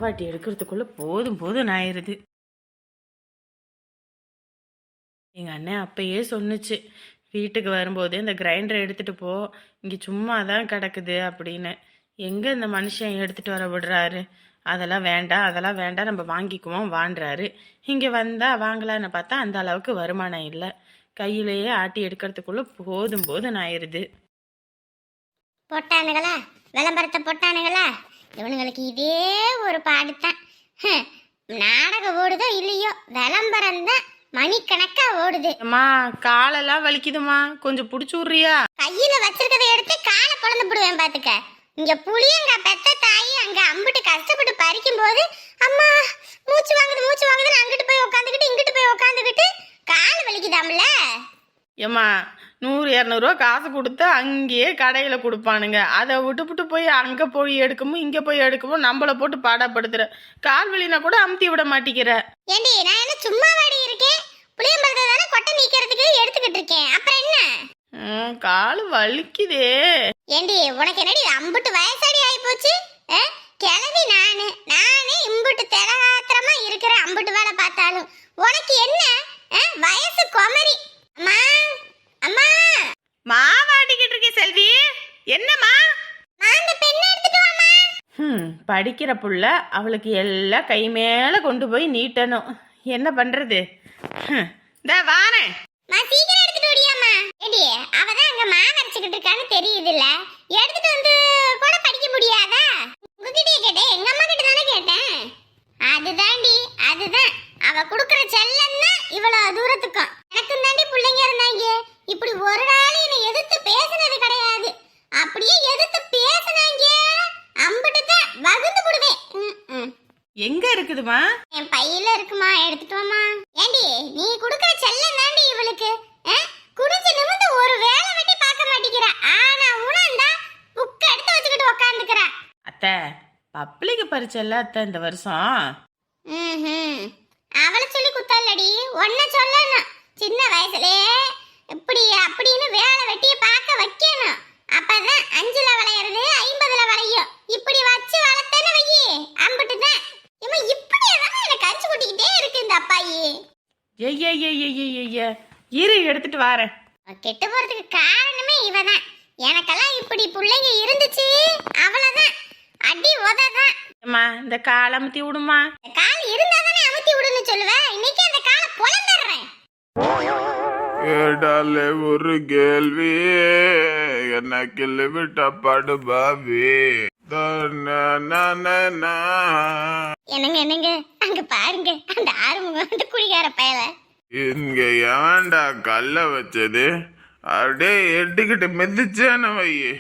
மாவாட்டி எடுக்கிறதுக்குள்ள போதும் போதும் ஆயிருது. எங்கள் அண்ணன் அப்பயே சொன்னுச்சு, வீட்டுக்கு வரும்போது இந்த கிரைண்டரை எடுத்துகிட்டு போ, இங்கே சும்மா தான் கிடக்குது அப்படின்னு. எங்கே இந்த மனுஷன் எடுத்துகிட்டு வர விடுறாரு? அதெல்லாம் வேண்டாம், அதெல்லாம் வேண்டாம், நம்ம வாங்கிக்குவோம் வாண்டுறாரு. இங்கே வந்தால் வாங்கலான்னு பார்த்தா அந்த அளவுக்கு வருமானம் இல்லை. கையிலேயே ஆட்டி எடுக்கிறதுக்குள்ள போதும் போதும் ஆயிடுது. போட்டானுங்களா விளம்பரத்தை போட்டானுங்களா? இவனுங்களுக்கு இதே ஒரு பாடுதான். நாடகம் ஓடுதோ இல்லையோ, விளம்பரம் தான் மணிக்கணக்கா ஓடுது. அம்மா காலெல்லாம் வலிக்குதுமா, கொஞ்சம் பிடிச்சி விட்றியா? கையில வச்சிருக்கதை எடுத்து காலை பொழந்து போடுவேன் பாத்துக்க. இங்க புளியங்க பெத்த தாயி அங்க அம்பிட்டு கஷ்டப்பட்டு பறிக்கும் போது அம்மா மூச்சு வாங்குதுன்னு அங்கிட்டு போய் உட்காந்துக்கிட்டு இங்கிட்டு போய் உட்காந்துக்கிட்டு கால் வலிக்குதாம்ல. ஏம்மா 100-200 காசு கொடுத்து அங்கேயே கடையில் கொடுப்பானுங்க. அதை விட்டுப்புட்டு போய் அங்கே போய் எடுக்கமோ இங்கே போய் எடுக்கமோ நம்மளை போட்டு பாடப்படுத்துற. கால் வலினா கூட அமுத்தி விட மாட்டேங்கிற. ஏண்டி நான் என்ன சும்மா வாடி இருக்கேன்? புளியம்பழத்தை தானே கொட்டை நீக்கிறதுக்கு எடுத்துக்கிட்டு இருக்கேன். அப்புறம் என்ன? கால் வலிக்குதே. ஏண்டி உனக்கு என்னடி அம்புட்டு வயசாடி ஆகி போச்சு? கிளவி நானே இம்புட்டு திரகாத்திரமா இருக்கிற அம்புட்டு வேலை பார்த்தாலும் உனக்கு என்ன வயசு குமரி. அம்மா அம்மா மாவாட்டிக்கிட்டு இருக்கே செல்வி. என்னம்மா? அந்த பெண்ணை எடுத்துட்டு வாமா. படிக்கிற புள்ள, அவளுக்கு எல்லாம் கை மேலே கொண்டு போய் நீட்டணும். என்ன பண்றது? இந்த வாரேன். சீக்கிரம் எடுத்துட்டு ஓடியாமா. ஏடி அவதான் அங்க மாவரைச்சுக்கிட்டு இருக்கான்னு தெரியுதுல்ல, எடுத்துட்டு வந்து கூட படிக்க முடியாதா? உங்ககிட்டயே கேட்டேன், எங்க அம்மா கிட்ட தானே கேட்டேன். அதுதான் அவ குடுக்கற செல்லம் தான் இவ்வளவு தூரத்துக்கும். எனக்கு தாண்டி பிள்ளைங்க இருந்தாங்க, இப்படி ஒரு நாள் என்னை எதிர்த்து பேசினது கிடையாது. அப்படியே எதிர்த்து பேசினாங்க அம்பிட்டு தான் வகுந்து போடுவேன். எங்க இருக்குதுமா? என் பையில இருக்குமா, எடுத்துட்டு வாமா. ஏண்டி நீ குடுக்கற செல்லம் தாண்டி இவளுக்கு. குடிச்சு நிமிந்து ஒரு வேலை வெட்டி பார்க்க மாட்டேங்கிறா. ஆனா உணர்ந்தா புக்க எடுத்து வச்சுக்கிட்டு உட்காந்துக்கிறா. அத்தை பப்ளிக்கு பரிச்சைல்ல அத்தை இந்த வருஷம். அவளை சொல்லி குத்தல்லடி, ஒன்ன சொல்லணும். சின்ன வயசுலே இப்படி அப்படின்னு வேலை வெட்டிய பார்க்க வைக்கணும். அப்பதான் 5ல வளையறது 50ல வளையும். இப்படி வச்சு வளர்த்தன வையி அம்பிட்டுதான். இவன் இப்படியே தான் என்ன கரிச்சு கொட்டிக்கிட்டே இருக்கு இந்த அப்பாயி. இரு எடுத்துட்டு வாரேன். கெட்டு போறதுக்கு காரணமே இவதான். எனக்கெல்லாம் இப்படி பிள்ளைங்க இருந்துச்சு அவ்வளவுதான், அடி உததான். அம்மா இந்த கால் அமுத்தி விடுமா. கால் இருந்தா தானே அமுத்தி விடுன்னு சொல்லுவேன். இன்னைக்கு அந்த காலை பொளந்துடுறேன். கேட்டாலே ஒரு கேள்வி, என்ன கிள்ளி விட்ட படுபாவி. என்னங்க அங்க பாருங்க, அந்த ஆறுமுகம் அந்த குடிகார பயல. இங்க ஏன்டா கல்ல வச்சது? அப்படியே எட்டுக்கிட்டு மிதிச்சான வையே.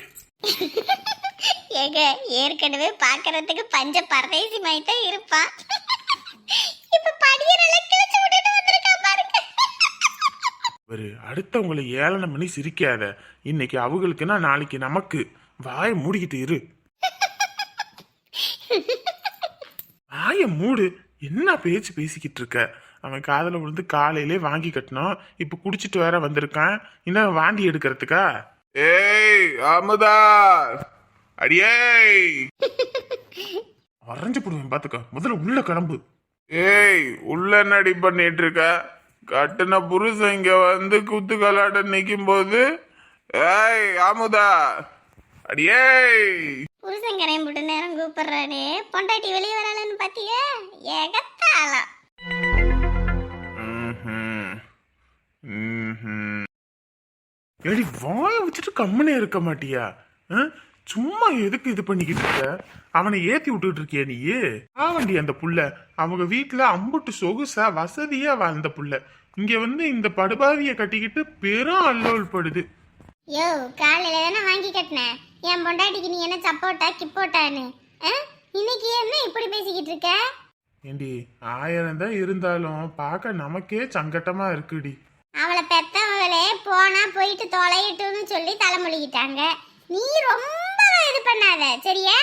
ஏங்க ஏற்கனவே பாக்குறதுக்கு பஞ்ச பரதேசி மாதிரி தான் இருப்பான். இப்ப படியெல்லாம் கிழிச்சு விட்டுட்டு வந்திருக்கா பாருங்க. ஒரு அடுத்தவங்களை ஏளனம் பண்ணி சிரிக்காத. இன்னைக்கு அவங்களுக்குன்னா நாளைக்கு நமக்கு. வாய மூடிக்கிட்டு இரு. வாய மூடு. என்ன பேச்சு பேசிக்கிட்டு இருக்க? அவன் காதல விழுந்து காலையிலே வாங்கி கட்டணும். இப்ப குடிச்சிட்டு வேற வந்திருக்கான். இன்னும் வாந்தி எடுக்கிறதுக்கா? ஏய் அமுதா, அடியே வரைஞ்சு போடுவேன் பாத்துக்க. முதல்ல உள்ள கிளம்பு. ஏய் உள்ள நடி பண்ணிட்டு இருக்க? கட்டுன புருஷன் இங்க வந்து குத்து கலாட்ட நிக்கும் போது ஏய் அமுதா, அடியே. புருஷங்கரையும் போட்டு நேரம் கூப்பிடுறானே, பொண்டாட்டி வெளியே வராளன்னு பாத்தியா? ஏகத்தாளம். ஏடி வாய வச்சுட்டு கம்மனே இருக்க மாட்டியா? சும்மா எதுக்கு இது பண்ணிக்கிட்டு இருக்க? அவனை ஏத்தி விட்டுட்டு இருக்கியா நீ? ஆவண்டி அந்த புள்ள அவங்க வீட்டுல அம்புட்டு சொகுசா வசதியா வாழ்ந்த புள்ள இங்க வந்து இந்த படுபாவிய கட்டிக்கிட்டு பெரும் அல்லோல் படுது. யோ காலையில தானே வாங்கி கட்டினேன். என் பொண்டாட்டிக்கு நீ என்ன சப்போட்டா கிப்போட்டான்னு இன்னைக்கு என்ன இப்படி பேசிக்கிட்டு இருக்க? ஏண்டி 1000 தான் இருந்தாலும் பார்க்க நமக்கே சங்கட்டமா இருக்குடி. அவளை பெத்தவங்களே போனா போயிட்டு தொலையிட்டுன்னு சொல்லி தலைமொழிக்கிட்டாங்க. நீ ரொம்ப இது பண்ணாத சரியா?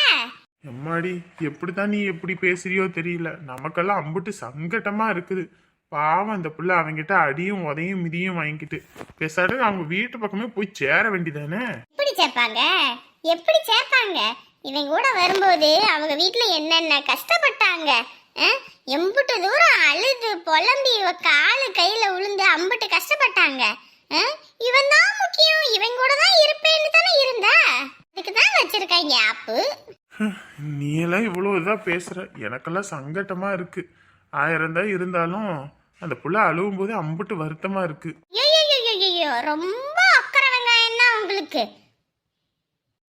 எம்மாடி எப்படிதான் நீ எப்படி பேசுறியோ தெரியல. நமக்கெல்லாம் அம்புட்டு சங்கட்டமா இருக்குது. பாவம் அந்த புள்ள அவங்கிட்ட அடியும் உதையும் மிதியும் வாங்கிட்டு பேசாட்டு அவங்க வீட்டு பக்கமே போய் சேர வேண்டியதானே. எப்படி சேர்ப்பாங்க? எப்படி சேர்ப்பாங்க? இவன் கூட வரும்போது அவங்க வீட்டுல என்னென்ன கஷ்டப்பட்டாங்க. எம்புட்டு தூரம் அழுது புலம்பி இவ காலு கையில விழுந்து அம்புட்டு கஷ்டப்பட்டாங்க. இவன் தான் முக்கியம், இவன் கூட தான் இருப்பேன்னு தானே இருந்தா. அதுக்கு தான் வச்சிருக்காங்க ஆப்பு. நீ எல்லாம் இவ்வளவு இதா பேசுற, எனக்கெல்லாம் சங்கட்டமா இருக்கு. 1000 தான் இருந்தாலும் அந்த புள்ள அழுவும் போது அம்புட்டு வருத்தமா இருக்கு. ஐயோ ரொம்ப அக்கறை வெங்காயம் தான் உங்களுக்கு.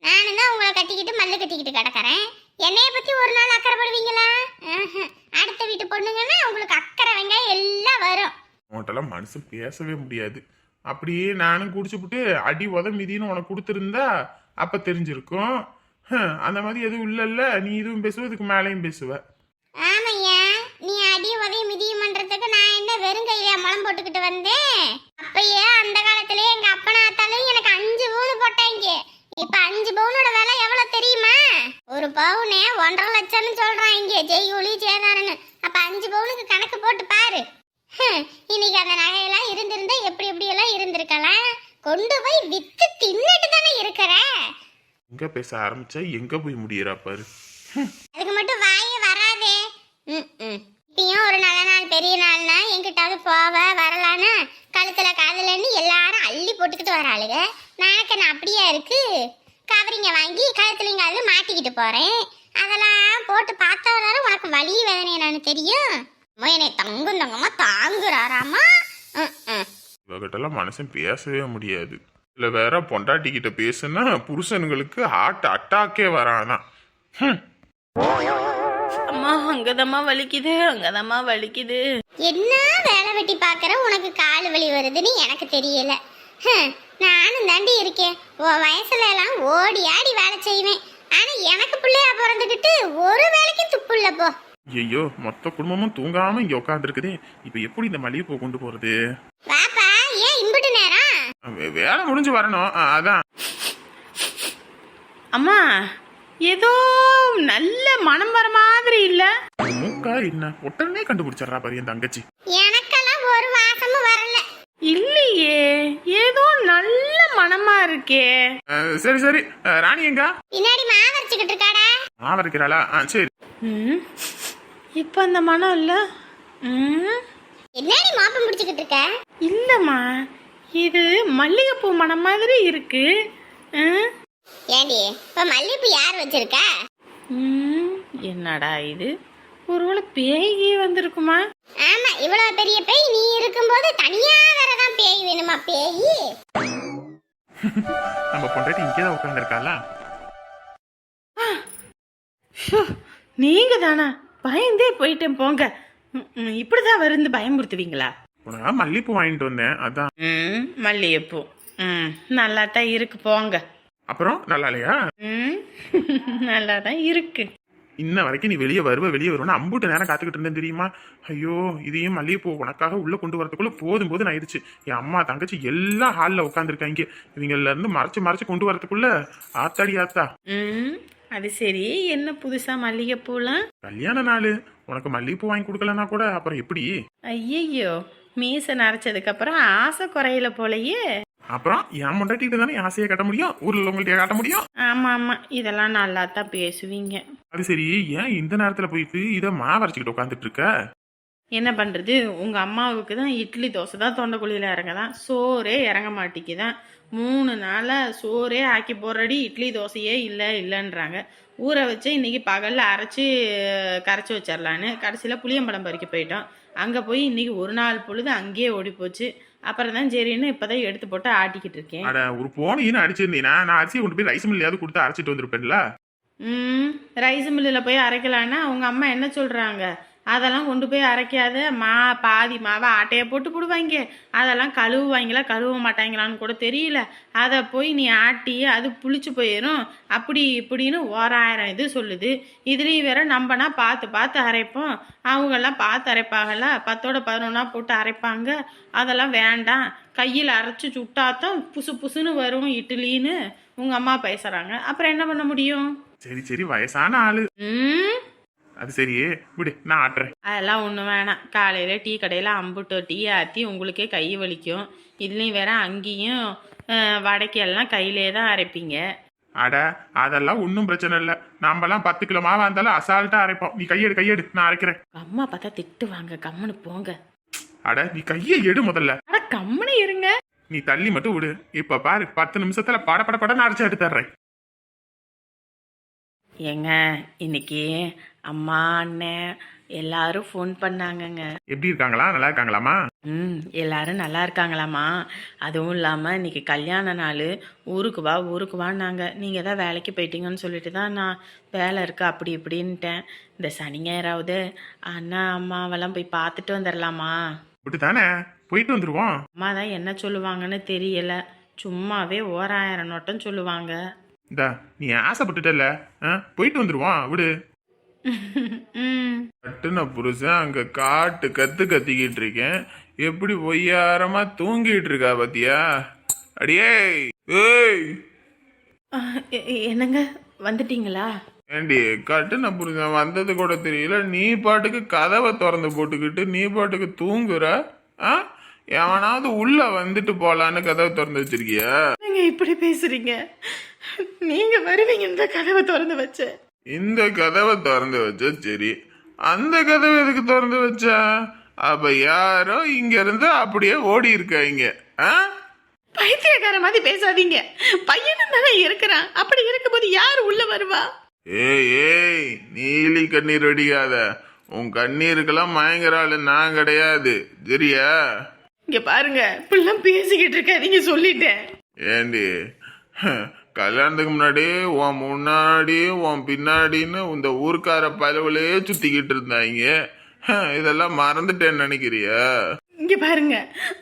நானும் தான் உங்களை கட்டிக்கிட்டு மல்லு கட்டிக்கிட்டு கிடக்கிறேன். என்னைய பத்தி ஒரு நாள் அக்கறைப்படுவீங்களா? அடுத்த வீட்டு பொண்ணுங்கன்னா உங்களுக்கு அக்கறை வெங்காயம் எல்லாம் வரும். உன்கிட்டலாம் மனுஷன் பேசவே முடியாது. அப்படியே நானும் குடிச்சுப்புட்டு அடி உத மிதின்னு உனக்கு கொடுத்துருந்தா அப்ப தெரிஞ்சிருக்கும். அந்த மாதிரி எதுவும் இல்லைல்ல, நீ இதுவும் பேசுவ, இதுக்கு மேலேயும் பேசுவ. ஆமையா, நீ அடி உதவி மிதியும் பண்றதுக்கு நான் என்ன வெறும் கையில முளம் போட்டுக்கிட்டு வந்தேன்? அப்பயே அந்த காலத்திலேயே எங்க அப்பனாத்தாலும் எனக்கு 5 பவுன் போட்டாங்க. இப்ப 5 பவுனோட விலை எவ்வளவு தெரியுமா? ஒரு பவுனே 1.5 லட்சம்னு சொல்றாங்க, ஜெய்கூலி சேதாரன்னு. அப்ப 5 பவுனுக்கு கணக்கு போட்டு பாரு. இன்னைக்கு அந்த நகையெல்லாம் இருந்திருந்தா எப்படி எப்படி எல்லாம் இருந்திருக்கலாம். கொண்டு போய் வித்து தின்னுட்டு தானே இருக்கிற. எங்க பேச ஆரம்பிச்சா எங்க போய் முடியறா பாரு. அதுக்கு மட்டும் வாயே வராதே. இப்பயும் ஒரு நல்ல நாள் பெரிய நாள்னா எங்கிட்டாவது போவ வரலான்னு கழுத்துல காதலன்னு எல்லாரும் அள்ளி போட்டுக்கிட்டு வராளுங்க. நாக்கு நான் அப்படியே இருக்கு. கவரிங்க வாங்கி கழுத்துலயும் காதுல மாட்டிக்கிட்டு போறேன். அதெல்லாம் போட்டு பார்த்தவரால உனக்கு வலி வேதனை என்னன்னு தெரியும். என்னை தங்கும் தங்கமா தாங்குறாராமா. இவகிட்டலாம் மனுஷன் பேசவே முடியாது. இல்ல வேற பொண்டாட்டி கிட்ட பேசுனா புருஷனுங்களுக்கு ஹார்ட் அட்டாக்கே வரானா. அம்மா அங்கதம்மா வலிக்குது, அங்கதம்மா வலிக்குது. என்ன வேலை வெட்டி பாக்குற, உனக்கு கால் வலி வருதுன்னு எனக்கு தெரியல. நானும் தாண்டி இருக்கேன். உன் வயசுல எல்லாம் ஓடி ஆடி வேலை செய்வேன். ஆனா எனக்கு பிள்ளையா பிறந்துகிட்டு ஒரு வேலைக்கும் துப்பு இல்ல போ. ஐயோ, மொத்த குடும்பமும் தூங்காம இங்க உட்காந்துருக்குதே. இப்ப எப்படி இந்த மல்லிகைப்பூ கொண்டு போறது? வாப்பா, ஏன் இம்புட்டு நேரம்? வேலை முடிஞ்சு வரணும், அதான். அம்மா ஏதோ நல்ல மனம் வர மாதிரி இல்ல. மூக்கா என்ன உடனே கண்டுபிடிச்சிடறா பாரு என் தங்கச்சி. எனக்கெல்லாம் ஒரு வாசமும் வரல. இல்லையே, ஏதோ நல்ல மனமா இருக்கே. சரி சரி, ராணி எங்க? பின்னாடி மாவரைச்சுக்கிட்டு இருக்காடா. மாவரைக்கிறாளா? சரி. இப்ப அந்த மனம் இல்ல. என்னடி மாப்பம் முடிச்சுக்கிட்டு இருக்க? இல்லம்மா, இது மல்லிகைப்பூ மனம் மாதிரி இருக்கு. ஏண்டி இப்ப மல்லிகைப்பூ யார் வச்சிருக்கா? என்னடா இது, ஒருவேளை பேய் வந்திருக்குமா? ஆமா, இவ்வளவு பெரிய பேய் நீ இருக்கும்போது தனியா வேறதான் பேய் வேணுமா? பேய் நம்ம பொண்டாட்டி இங்கேதான் உட்காந்துருக்காளா? நீங்க தானா? பயந்தே போயிட்டேன் போங்க. இப்படிதான் வருந்து பயமுறுத்துவீங்களா? உனக்கு மல்லிகைப்பூ வாங்கிட்டு வந்தேன், அதான். மல்லிகைப்பூ நல்லா தான் இருக்கு போங்க. அப்புறம் நல்லா இல்லையா? நல்லா தான் இருக்கு. இன்ன வரைக்கும் நீ வெளியே வருவேன்னு அம்புட்டு நேரம் காத்துக்கிட்டு இருந்தேன் தெரியுமா? ஐயோ, இதையும் மல்லிகைப்பூ உனக்காக உள்ள கொண்டு வரதுக்குள்ள போதும் ஆயிடுச்சு. என் அம்மா தங்கச்சி எல்லாம் ஹாலில் உட்காந்துருக்காங்க. இவங்கள இருந்து மறைச்சு கொண்டு வரதுக்குள்ள ஆத்தாடி ஆத்தா. அது சரி, என்ன புதுசா மல்லிகைப்பூலாம்? கல்யாண நாள், உனக்கு மல்லிகைப்பூ வாங்கி கொடுக்கலன்னா கூட அப்புறம் எப்படி? ஐயையோ, மீசை நரைச்சதுக்கு அப்புறம் ஆசை குறையில போலயே. அப்புறம் என் முண்டாட்டிட்டு தானே ஆசையை காட்ட முடியும், ஊர்ல உங்கள்கிட்ட காட்ட முடியும். ஆமா ஆமா, இதெல்லாம் நல்லா தான் பேசுவீங்க. அது சரி, ஏன் இந்த நேரத்துல போயிட்டு இதை மாவரைச்சிக்கிட்டு உட்காந்துட்டு இருக்க? என்ன பண்றது, உங்க அம்மாவுக்கு தான் இட்லி தோசை தான் தொண்டைக்குழியில இறங்கதான், சோறே இறங்க மாட்டேங்குதான். 3 நாளா சோறே ஆக்கி போடுறடி, இட்லி தோசையே இல்லைன்றாங்க. ஊற வச்சு இன்னைக்கு பகல்ல அரைச்சி கரைச்சி வச்சிடலான்னு கடைசியில் புளியம்பழம் பறிக்க போயிட்டோம். அங்கே போய் இன்னைக்கு ஒரு நாள் பொழுது அங்கேயே ஓடி போச்சு. அப்புறம் தான் சரின்னு இப்போதான் எடுத்து போட்டு ஆட்டிக்கிட்டு இருக்கேன். ஒரு போனையும் அடிச்சிருந்தீங்கன்னா நான் அரிசியை கொண்டு போய் ரைஸ் மில்லையாவது கொடுத்து அரைச்சிட்டு வந்திருப்பேன்ல. ரைஸ் மில்லில் போய் அரைக்கலான்னா அவங்க அம்மா என்ன சொல்கிறாங்க, அதெல்லாம் கொண்டு போய் அரைக்காத, பாதி மாவை ஆட்டையை போட்டு போடுவாங்க, அதெல்லாம் கழுவுவாங்களா கழுவ மாட்டாங்களான்னு கூட தெரியல, அதை போய் நீ ஆட்டி அது புளிச்சு போயிடும் அப்படி இப்படின்னு 1000 இது சொல்லுது. இதுலேயும் வேற நம்பனா பார்த்து அரைப்போம், அவங்கெல்லாம் பார்த்து அரைப்பாங்கல்ல, 10ஓட 11 போட்டு அரைப்பாங்க. அதெல்லாம் வேண்டாம், கையில் அரைச்சி சுட்டாதான் புசுன்னு வரும் இட்லின்னு உங்கள் அம்மா பேசுகிறாங்க. அப்புறம் என்ன பண்ண முடியும்? சரி வயசான ஆளு. அது சரியே விடு, நான் ஆட்டுறேன். அதெல்லாம் ஒன்றும் வேணாம். காலையில் டீ கடையில் அம்புட்டோ டீ ஆற்றி உங்களுக்கே கை வலிக்கும். இதுலேயும் வேற அங்கேயும் வடைக்கெல்லாம் கையிலே தான் அரைப்பீங்க. அட அதெல்லாம் ஒன்றும் பிரச்சனை இல்லை. நாமெல்லாம் 10 கிலோ மாவா இருந்தாலும் அசால்ட்டா அரைப்போம். நீ கையெடு கையெடு, நான் அரைக்கிறேன். அம்மா பார்த்தா திட்டுவாங்க, கம்முன்னு போங்க. அட நீ கையை எடு முதல்ல. அட கம்முன்னு இருங்க. நீ தள்ளி மட்டும் விடு. இப்ப பாரு 10 நிமிஷத்துல படன்னு அரைச்சு எடுத்து தர்றேன். ஏங்க இன்னைக்கு அம்மா அண்ணன் எல்லாரும் ஃபோன் பண்ணாங்கங்க. எப்படி இருக்காங்களா? நல்லா இருக்காங்களாமா? எல்லாரும் நல்லா இருக்காங்களாம்மா. அதுவும் இல்லாமல் இன்னைக்கு கல்யாண நாள், ஊருக்கு வான்னாங்க. நீங்கள் தான் வேலைக்கு போயிட்டீங்கன்னு சொல்லிட்டு தான் நான் வேலை இருக்கு அப்படி இப்படின்ட்டேன். இந்த சனி ஞாயிறாவது அண்ணா அம்மாவெல்லாம் போய் பார்த்துட்டு வந்துடலாமா? இப்படித்தானே, போயிட்டு வந்துருவோம். அம்மா தான் என்ன சொல்லுவாங்கன்னு தெரியல, சும்மாவே ஓராயிரம் நோட்டம் சொல்லுவாங்க. இந்தா நீ ஆசைப்பட்டுட்டல, போயிட்டு வந்துருவோம் விடு. கட்டுன புருஷன் அங்க காட்டு கத்திக்கிட்டு இருக்கேன், எப்படி பொய்யாரமா தூங்கிட்டு இருக்கா பாத்தியா? அடியே ஏய், என்னங்க வந்துட்டீங்களா? ஏண்டி கட்டுன புருஷன் வந்தது கூட தெரியல, நீ பாட்டுக்கு கதவை திறந்து போட்டுக்கிட்டு நீ பாட்டுக்கு தூங்குற. எவனாவது உள்ள வந்துட்டு போலான்னு கதவை திறந்து வச்சிருக்கியா? நீங்க இப்படி பேசுறீங்க? நீங்க வருவீங்க இந்த கதவை திறந்து வச்ச. இந்த கதவை திறந்து வச்ச சரி, அந்த கதவை எதுக்கு திறந்து வச்ச? அப்ப யாரோ இங்க இருந்து அப்படியே ஓடி இருக்காங்க. பைத்தியக்கார மாதிரி பேசாதீங்க. பையனும் தானே இருக்கிறான், அப்படி இருக்கும்போது யாரு உள்ள வருவா? ஏய் ஏய், நீலி கண்ணீர் வெடிக்காத. உன் கண்ணீருக்கெல்லாம் மயங்குறாள் நான் கிடையாது, சரியா? இங்க பாருங்க, இப்பெல்லாம் பேசிக்கிட்டு இருக்காதீங்க சொல்லிட்டேன். ஏண்டி கல்யாணத்துக்கு முன்னாடி உன் முன்னாடி உன் பின்னாடின்னு இந்த ஊர்க்கார பலவுலே சுத்திக்கிட்டு இருந்தாங்க. இதெல்லாம் மறந்துட்டேன்னு நினைக்கிறியா? இங்க பாருங்க,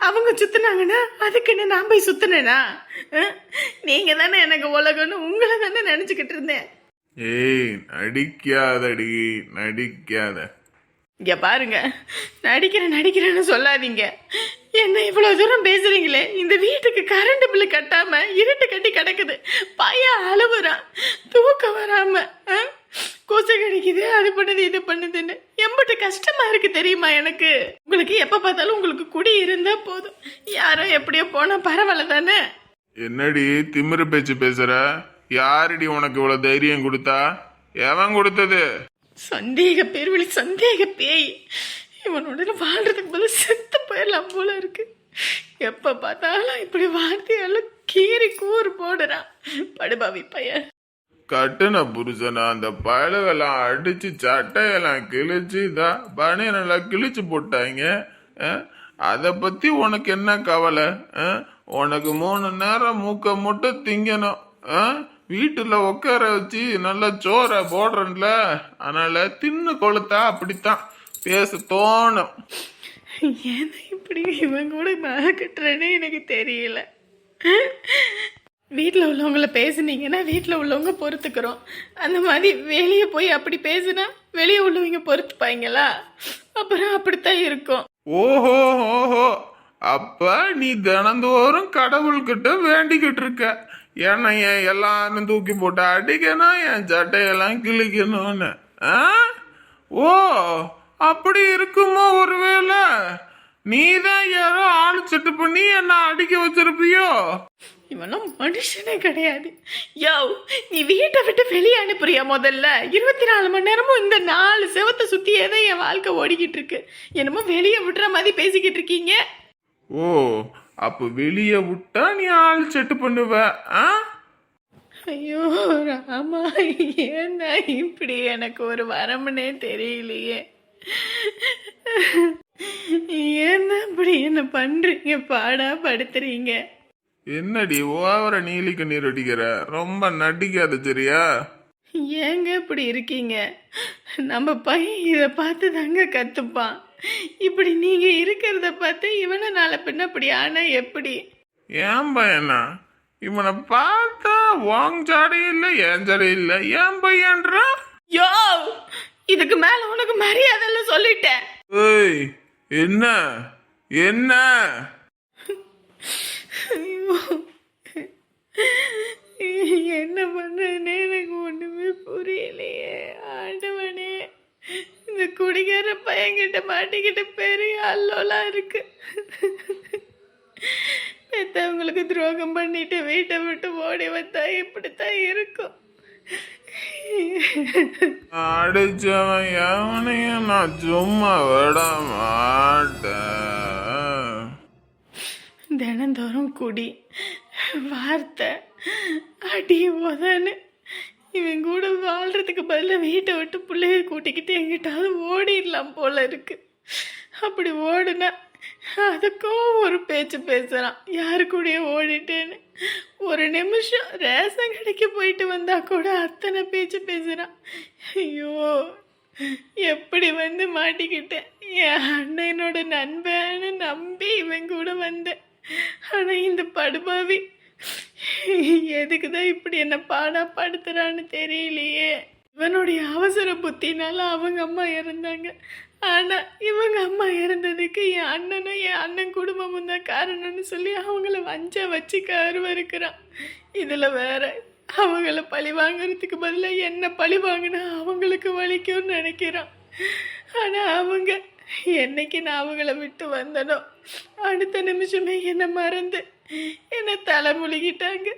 அவங்க சுத்தினாங்கன்னா அதுக்குன்னு நான் போய் சுத்தினேனா? நீங்க தானே எனக்கு உலகம்னு உங்களை தானே நினைச்சுக்கிட்டு இருந்தேன். ஏய் நடிக்காதடி, நடிக்காத. இங்க பாருங்க, நடிக்கிறேன்னு சொல்லாதீங்க. என்ன இவ்வளவு தூரம் பேசுறீங்களே, இந்த வீட்டுக்கு கரண்ட் பில்லு கட்டாம இருட்டு கட்டி கிடக்குது. பையன் அழுவுறான், தூக்கம் வராம, கொசு கடிக்குது, அது பண்ணுது இது பண்ணுதுன்னு எம்பிட்டு கஷ்டமா இருக்கு தெரியுமா எனக்கு? உங்களுக்கு எப்ப பார்த்தாலும் உங்களுக்கு குடி இருந்தா போதும், யாரோ எப்படியோ போனா பரவாயில்ல தானே. என்னடி திமிரு பேச்சு பேசுற? யாருடி உனக்கு இவ்வளவு தைரியம் கொடுத்தா? எவன் கொடுத்தது? சந்தேக பேர்வழி, சந்தேக பேய். இவனோட வாழ்றதுக்கு போல செத்து போயிடலாம் போல இருக்கு. எப்ப பார்த்தாலும் இப்படி வார்த்தையால கீறி கூறு போடுறான் படுபாவி பையன். கட்டுன புருஷனா அந்த பயலுகெல்லாம் அடிச்சு சட்டையெல்லாம் கிழிச்சு பனியனெல்லாம் கிழிச்சு போட்டாங்க. அதை பத்தி உனக்கு என்ன கவலை? உனக்கு 3 நேரம் மூக்க மட்டும் திங்கணும். வீட்டுல உட்கார வச்சு நல்லா சோற போடுறேன்ல, அதனால தின்னு கொளுத்தா அப்படித்தான் பேச தோணும். ஏன்னா இப்படி இவன் கூட மேல கட்டுறேன்னு எனக்கு தெரியல. வீட்டில் உள்ளவங்கள பேசுனீங்கன்னா வீட்டில் உள்ளவங்க பொறுத்துக்கிறோம். அந்த மாதிரி வெளியே போய் அப்படி பேசுனா வெளியே உள்ளவங்க பொறுத்துப்பாங்களா? அப்புறம் அப்படித்தான் இருக்கும். ஓஹோ ஓஹோ, அப்ப நீ தினந்தோறும் கடவுள்கிட்ட வேண்டிக்கிட்டு இருக்க, ஏன்னா என் எல்லாரும் தூக்கி போட்டு அடிக்கணும், என் சட்டையெல்லாம் கிழிக்கணும்னு. ஓ அப்படி இருக்குமோ? ஒருவேளை நீதான் யாரோ ஆளு செட்டு பண்ணி என்ன அடிக்க வச்சிருப்பியோ? இவனும் மனுஷனே கிடையாது. யோ, நீ வீட்டை விட்டு வெளியே அனுப்புறியா? முதல்ல 24 மணி நேரமும் இந்த 4 செவத்தை சுத்தியே தான் என் வாழ்க்கை ஓடிக்கிட்டு இருக்கு. என்னமோ வெளியே விடுற மாதிரி பேசிக்கிட்டு இருக்கீங்க. ஓ அப்ப வெளியே விட்டா நீ ஆள் செட்டு பண்ணுவ? ஐயோ ராமா, ஏன்னா இப்படி எனக்கு ஒரு வரமுனே தெரியலையே. என்ன இப்படி என்ன பண்றீங்க, பாடா படுத்துறீங்க? என்னடி ஓவர நீலி கண்ணீர் அடிக்கிற? ரொம்ப நடிக்காத சரியா? ஏங்க இப்படி இருக்கீங்க? நம்ம பையன் இதை பார்த்து தாங்க கத்துப்பான். இப்படி நீங்க இருக்கிறத பார்த்து இவனை நாளை பின்ன அப்படி ஆனா எப்படி? ஏன் பையனா? இவனை பார்த்தா வாங் ஜாடை இல்லை, ஏன் ஜாடை இல்லை, ஏன் பையன்றா? யோ, இதுக்கு மேல உனக்கு மரியாதை இல்லை சொல்லிட்டேன். ஏய் என்ன என்ன? என்ன பண்றேன்னு எனக்கு ஒண்ணுமே புரியலையே. ஆண்டவனே, இந்த குடிகார பையன்கிட்ட மாட்டிக்கிட்ட பெரிய அல்லோலாம் இருக்கு. பெத்தவங்களுக்கு துரோகம் பண்ணிட்டு வீட்டை விட்டு ஓடி வந்தா இப்படித்தான் இருக்கும். அடிச்சவன் எவனையும் நான் சும்மா விட மாட்டேன். தினந்தோறும் குடி, வார்த்தை, அடி உதன்னு இவன் கூட வாழ்றதுக்கு பதிலாக வீட்டை விட்டு பிள்ளைய கூட்டிக்கிட்டு எங்கிட்டாவது ஓடிடலாம் போல இருக்கு. அப்படி ஓடுனா அதுக்கும் ஒரு பேச்சு பேசுறான், யாரு கூடயே ஓடிட்டேன்னு. ஒரு நிமிஷம் ரேஷன் கடைக்கு போயிட்டு வந்தா கூட அத்தனை பேச்சு பேசுறான். ஐயோ, எப்படி வந்து மாட்டிக்கிட்டேன். என் அண்ணனோட நண்பன்னு நம்பி இவன் கூட வந்தேன். ஆனா இந்த படுபாவி எதுக்குதான் இப்படி என்ன பாடா படுத்துறான்னு தெரியலையே. இவனுடைய அவசர புத்தினால அவங்க அம்மா இறந்தாங்க. ஆனா இவங்க அம்மா இறந்ததுக்கு என் அண்ணனும் என் அண்ணன் குடும்பமும் தான் காரணம்னு சொல்லி அவங்கள வஞ்ச வச்சு கருவறுக்கிறான். இதுல வேற அவங்கள பழி வாங்குறதுக்கு பதிலாக என்ன பழி வாங்கினா அவங்களுக்கு வலிக்கும்னு நினைக்கிறான். ஆனா அவங்க என்னைக்கு நான் அவங்கள விட்டு வந்தனோ அடுத்த நிமிஷமே என்னை மறந்து என்னை தலைமுழுகிட்டாங்க.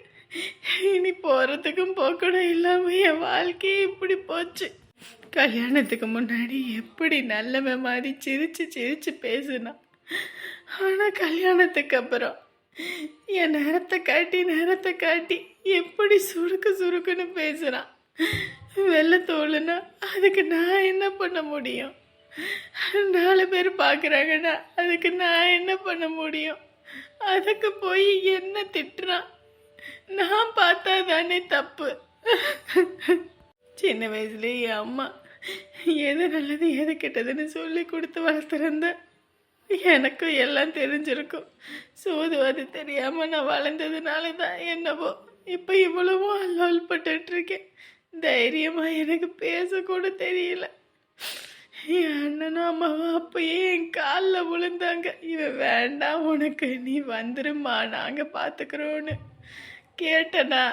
இனி போறதுக்கும் போக்கணும் இல்லாம என் வாழ்க்கையே இப்படி போச்சு. கல்யாணத்துக்கு முன்னாடி எப்படி நல்லவன் மாதிரி சிரிச்சு சிரிச்சு பேசுனான். ஆனா கல்யாணத்துக்கு அப்புறம் என் நேரத்தை காட்டி எப்படி சுருக்கு சுருக்குன்னு பேசுறான். வெள்ளை தோலுன்னா அதுக்கு நான் என்ன பண்ண முடியும்? 4 பேர் பார்க்குறாங்கன்னா அதுக்கு நான் என்ன பண்ண முடியும்? அதுக்கு போய் என்ன திட்டுறான்? நான் பார்த்தா தானே தப்பு. சின்ன வயசுலேயே என் அம்மா எது நல்லது எது கெட்டதுன்னு சொல்லி கொடுத்து வளர்த்துருந்த எனக்கும் எல்லாம் தெரிஞ்சிருக்கும். சோதுவது தெரியாமல் நான் வளர்ந்ததுனால தான் என்னவோ இப்போ இவ்வளவும் அல்லோல் பட்டுருக்கேன். தைரியமாக எனக்கு பேசக்கூட தெரியல. என் அண்ணனும் அம்மாவும் அப்பயே என் காலில் விழுந்தாங்க. இவன் வேண்டாம் உனக்கு, நீ வந்துருமா, நாங்கள் பார்த்துக்குறோன்னு. கேட்டனா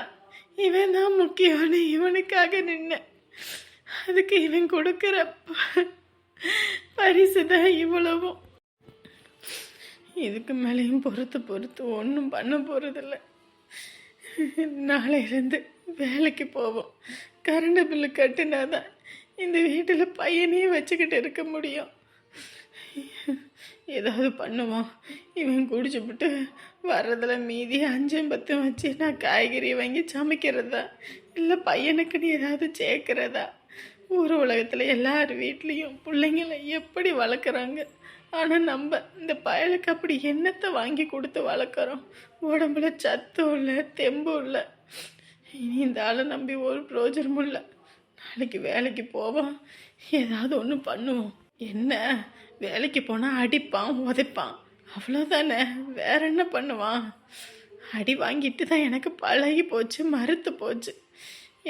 இவன் தான் முக்கியம்னு இவனுக்காக நின்னேன். அதுக்கு இவன் கொடுக்குற பரிசு தான் இவ்வளவும். இதுக்கு மேலேயும் பொறுத்து ஒன்றும் பண்ண போகிறதில்ல. நாளையிலேருந்து வேலைக்கு போவோம். கரண்ட் பில்லு கட்டினாதான் இந்த வீட்டில் பையனையும் வச்சுக்கிட்டு இருக்க முடியும். ஏதாவது பண்ணுவான். இவன் குடிச்சுப்பிட்டு வர்றதில் மீதி 5-10 வச்சு நான் காய்கறி வாங்கி சமைக்கிறதா, இல்லை பையனுக்குன்னு ஏதாவது சேர்க்கிறதா. ஊர் உலகத்தில் எல்லார் வீட்லேயும் பிள்ளைங்களை எப்படி வளர்க்குறாங்க. ஆனால் நம்ம இந்த பயலுக்கு அப்படி என்னத்தை வாங்கி கொடுத்து வளர்க்குறோம்? உடம்புல சத்தும் இல்லை, தெம்பும் இல்லை. இனி இந்த ஆளை நம்பி ஒரு பிரோஜனமும் இல்லை. நாளைக்கு வேலைக்கு போவோம், ஏதாவது ஒன்று பண்ணுவோம். என்ன வேலைக்கு போனால் அடிப்பான், உதைப்பான், அவ்வளோதானே. வேற என்ன பண்ணுவான்? அடி வாங்கிட்டு தான் எனக்கு பழகி போச்சு, மறுத்து போச்சு.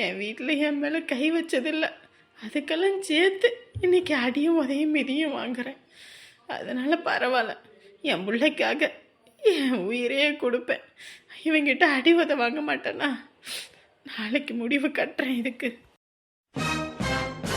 என் வீட்டில் என் மேலே கை வச்சதில்லை. அதுக்கெல்லாம் சேர்த்து இன்னைக்கு அடியும் உதையும் மிதியும் வாங்குறேன். அதனால் பரவாயில்ல, என் பிள்ளைக்காக என் உயிரையே கொடுப்பேன். இவங்கிட்ட அடி உதை வாங்க மாட்டேனா? நாளைக்கு முடிவு கட்டுறேன் இதுக்கு.